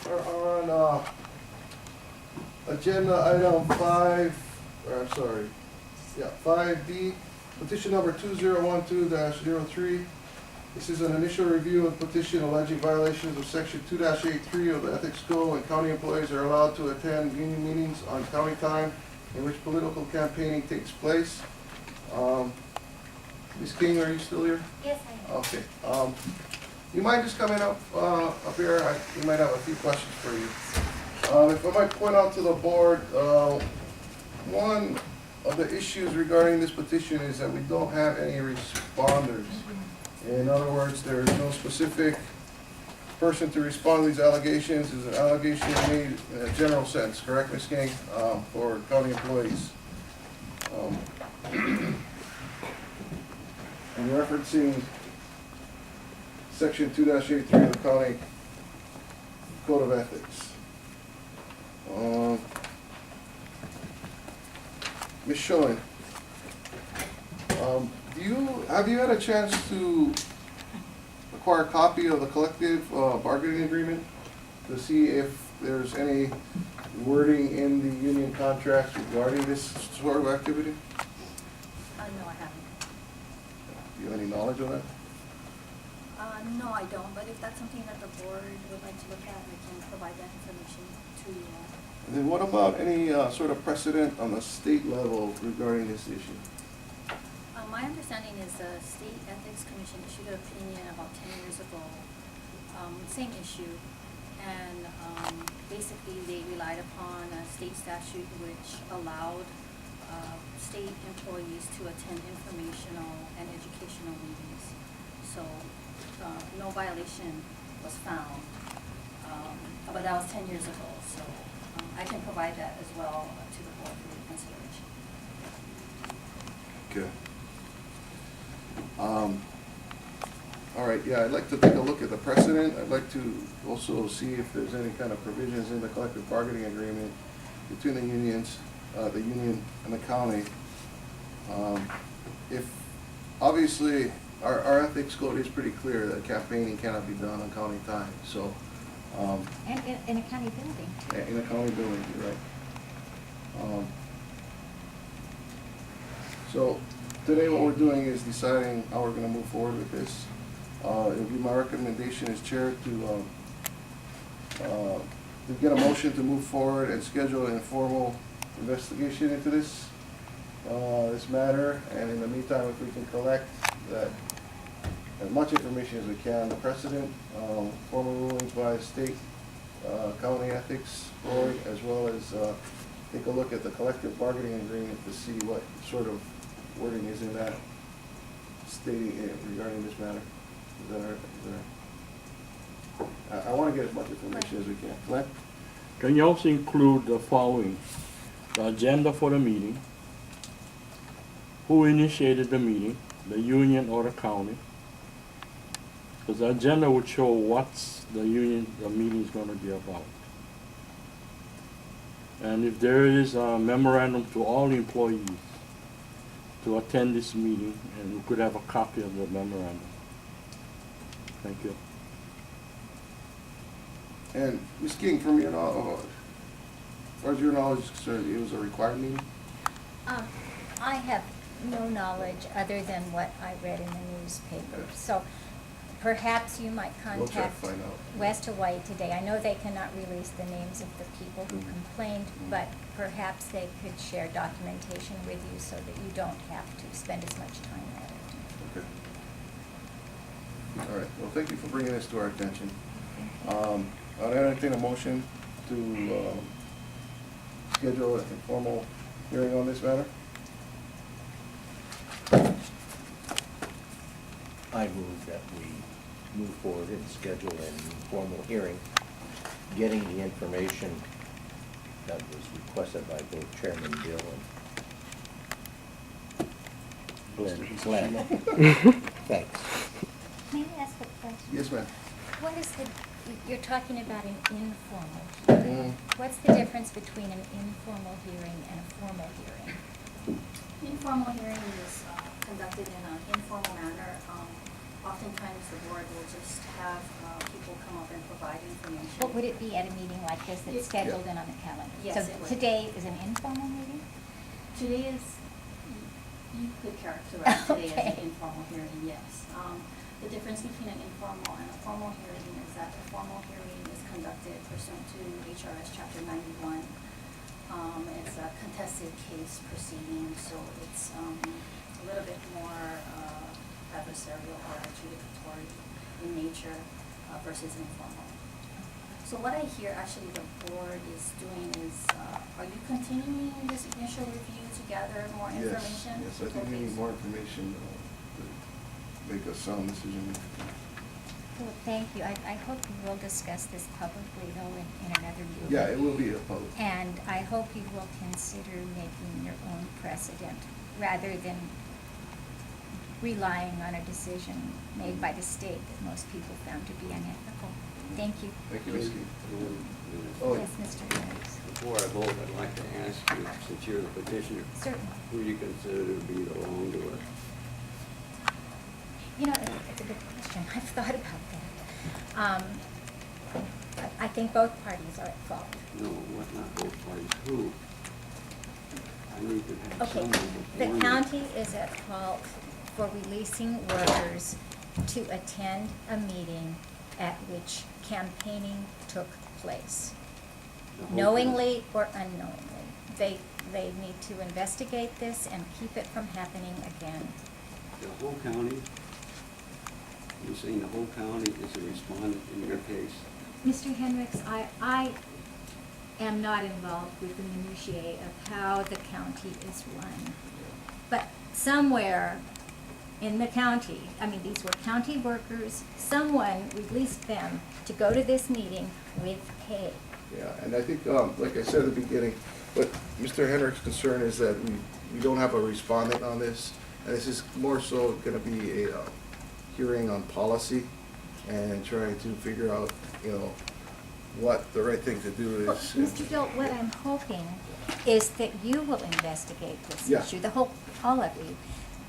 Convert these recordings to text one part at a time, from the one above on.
are on agenda item 5D, petition number 2012-03. This is an initial review of petition alleging violations of section 2-83 of the Ethics Code when county employees are allowed to attend union meetings on county time in which political campaigning takes place. Ms. King, are you still here? Yes, I am. Okay. You mind just coming up here? We might have a few questions for you. If I might point out to the board, one of the issues regarding this petition is that we don't have any responders. In other words, there is no specific person to respond to these allegations. Is an allegation made in a general sense, correct, Ms. King, for county employees? I'm referencing section 2-83 of the county code of ethics. Ms. Schoen, have you had a chance to acquire a copy of the collective bargaining agreement to see if there's any wording in the union contracts regarding this sort of activity? No, I haven't. Do you have any knowledge of that? No, I don't, but if that's something that the board would like to look at, I can provide that information to you all. And then what about any sort of precedent on the state level regarding this issue? My understanding is the State Ethics Commission issued an opinion about 10 years ago, same issue, and basically they relied upon a state statute which allowed state employees to attend informational and educational meetings. So no violation was found, but that was 10 years ago. So I can provide that as well to the board for your consideration. Okay. All right, yeah, I'd like to take a look at the precedent. I'd like to also see if there's any kind of provisions in the collective bargaining agreement between the unions, the union and the county. If, obviously, our ethics code is pretty clear that campaigning cannot be done on county time, so. And in a county building. In a county building, you're right. So today what we're doing is deciding how we're gonna move forward with this. It would be my recommendation as chair to get a motion to move forward and schedule an informal investigation into this matter. And in the meantime, if we can collect that, as much information as we can, the precedent, formal rulings by state, county ethics board, as well as take a look at the collective bargaining agreement to see what sort of wording is in that stating regarding this matter. Is that all right? I want to get as much information as we can. Glenn? Can you also include the following? The agenda for the meeting, who initiated the meeting, the union or the county? Because the agenda would show what's the meeting is going to be about. And if there is a memorandum to all employees to attend this meeting, and we could have a copy of the memorandum. Thank you. And Ms. King, from your knowledge, as far as your knowledge is concerned, it was a required meeting? I have no knowledge other than what I read in the newspaper. Okay. So perhaps you might We'll try to contact find out. West Hawaii today. I know they cannot release the names of the people who Mhm. complained, but perhaps they could share documentation with you so that you don't have to spend as much time at it. Okay. All right, well, thank you for bringing this to our attention. I'll entertain a motion to schedule an informal hearing on this matter. I move that we move forward and schedule an informal hearing, getting the information that was requested by both Chairman Bill and Glenn. Thanks. May I ask a question? Yes, ma'am. What is you're talking about an informal hearing. What's the difference between an informal hearing and a formal hearing? Informal hearing is conducted in an informal manner. oftentimes the board will just have people come up and provide information. But would it be at a meeting like this that's Yes. scheduled in on the calendar? Yes, it would. So today is an informal meeting? Today is, you could characterize today as Okay. an informal hearing, yes. The difference between an informal and a formal hearing is that the formal hearing is conducted pursuant to HRS Chapter 91. It's a contested case proceeding, so it's a little bit more adversarial or adjudicatory in nature versus informal. So what I hear actually the board is doing is, are you continuing this initial review to gather more information? Yes, I think we Okay, need so- more information to make a sound decision. Well, thank you. I hope you will discuss this publicly though in another meeting. Yeah, it will be a public. And I hope you will consider making your own precedent rather than relying on a decision made by the state that most people found to be unethical. Thank you. Thank you, Ms. Key. Before Oh. Yes, Mr. Harris. I vote, I'd like to ask you, since you're the petitioner, Certainly. who you consider to be the wrongdoer? You know, it's a good question. I've thought about that. I think both parties are at fault. No, what, not both parties, who? I need to have Okay, someone before the me. county is at fault for releasing workers to attend a meeting at which campaigning took place, The whole knowingly or unknowingly. They need to investigate this and keep it from happening again. The whole county? You're saying the whole county is a respondent in your case? Mr. Hendricks, I am not involved with the minutiae of how the county is run. But somewhere in the county, I mean, these were county workers, someone released them to go to this meeting with pay. Yeah, and I think, like I said at the beginning, what Mr. Hendrick's concern is that we don't have a respondent on this, and this is more so gonna be a hearing on policy and trying to figure out, what the right thing to do Well, is. Mr. Dill, what I'm hoping is that you will investigate this Yeah. issue, all of you,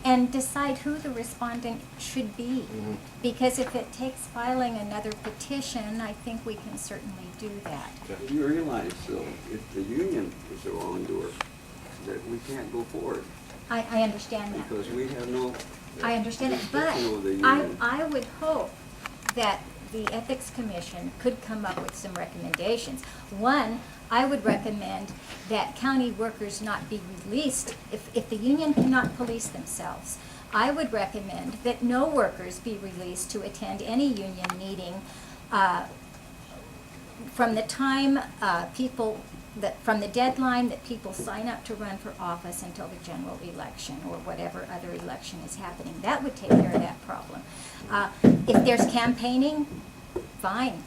and decide who the respondent should be. Mhm. Because if it takes filing another petition, I think we can certainly do that. You realize, though, if the union is the wrongdoer, that we can't go forward, I understand that. because we have no. I understand it, but jurisdiction over the union. I would hope that the Ethics Commission could come up with some recommendations. One, I would recommend that county workers not be released, if the union cannot police themselves. I would recommend that no workers be released to attend any union meeting from the time from the deadline that people sign up to run for office until the general election or whatever other election is happening. That would take care of that problem. If there's campaigning, fine.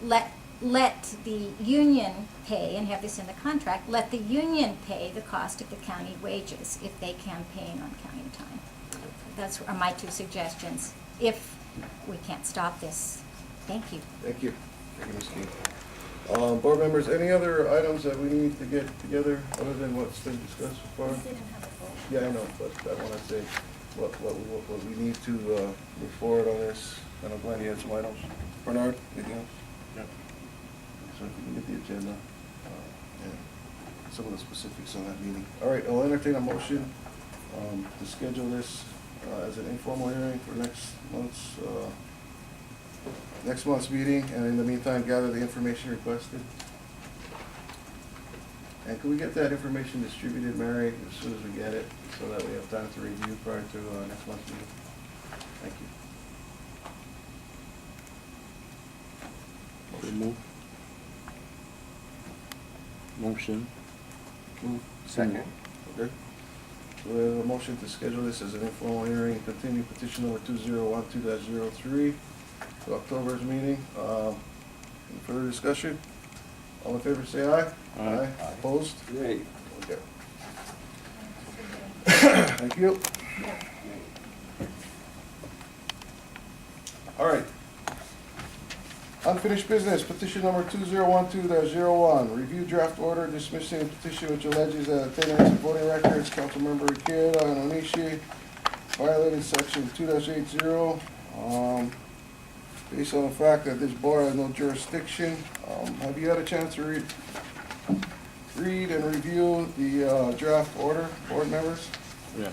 Let the union pay, and have this in the contract, let the union pay the cost of the county wages if they campaign on county time. Those are my two suggestions, if we can't stop this. Thank you. Thank you. Thank you, Ms. Key. Board members, any other items that we need to get together other than what's been discussed so far? We didn't have a vote. Yeah, I know, but I wanna say what we need to, move forward on this. I know Glenn, you had some items. Bernard, anything else? Yeah. So if we can get the agenda, and some of the specifics on that meeting. All right, I'll entertain a motion, to schedule this, as an informal hearing for next month's meeting, and in the meantime, gather the information requested. And can we get that information distributed, Mary, as soon as we get it, so that we have time to review prior to, next month's meeting? Thank you. So move. Motion. Move. Second. Okay. So we have a motion to schedule this as an informal hearing, continue petition number 2012-03 to October's meeting. Any further discussion? All in favor, say aye. Aye. Opposed? Nay. Okay. Thank you. All right. Unfinished business, petition number 2012-01, review draft order dismissing a petition which alleges that attendance of voting records, Councilmember Ikeda and Onishi violated section 2-80 Based on the fact that this board has no jurisdiction, have you had a chance to read and review the draft order, board members? Yeah.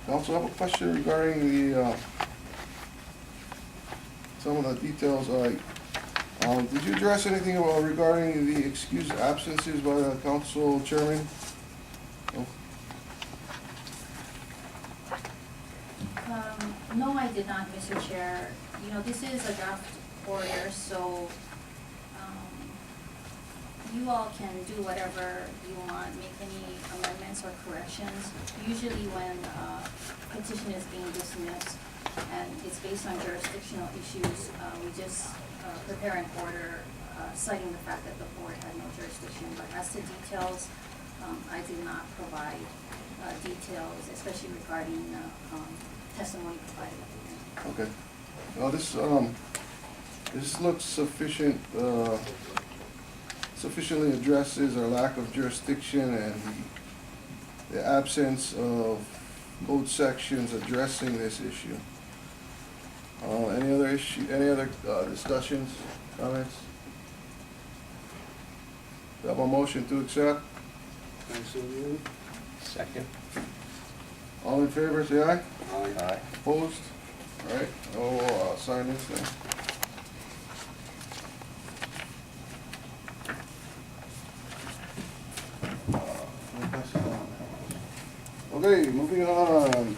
Council, I have a question regarding the, some of the details. Did you address anything about regarding the excused absences by the council chairman? No? No, I did not, Mr. Chair. You know, this is a draft order, so, you all can do whatever you want, make any amendments or corrections. Usually when a petition is being dismissed and it's based on jurisdictional issues, we just prepare an order citing the fact that the board had no jurisdiction. But as to details, I did not provide details, especially regarding testimony provided at the hearing. Okay. Well, this looks sufficiently addresses our lack of jurisdiction and the absence of code sections addressing this issue. Any other discussions, comments? Do I have a motion to accept? I so move. Second. All in favor, say aye. Aye. Aye. Opposed? All right, I'll sign this then. Okay, moving on.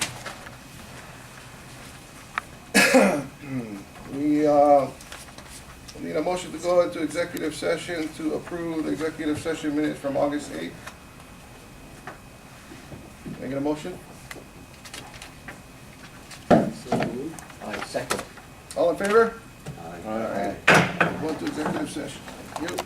We need a motion to go into executive session to approve the executive session minutes from August 8th. Can I get a motion? So move. Aye, second. All in favor? Aye. All right. Go into executive session. Thank you.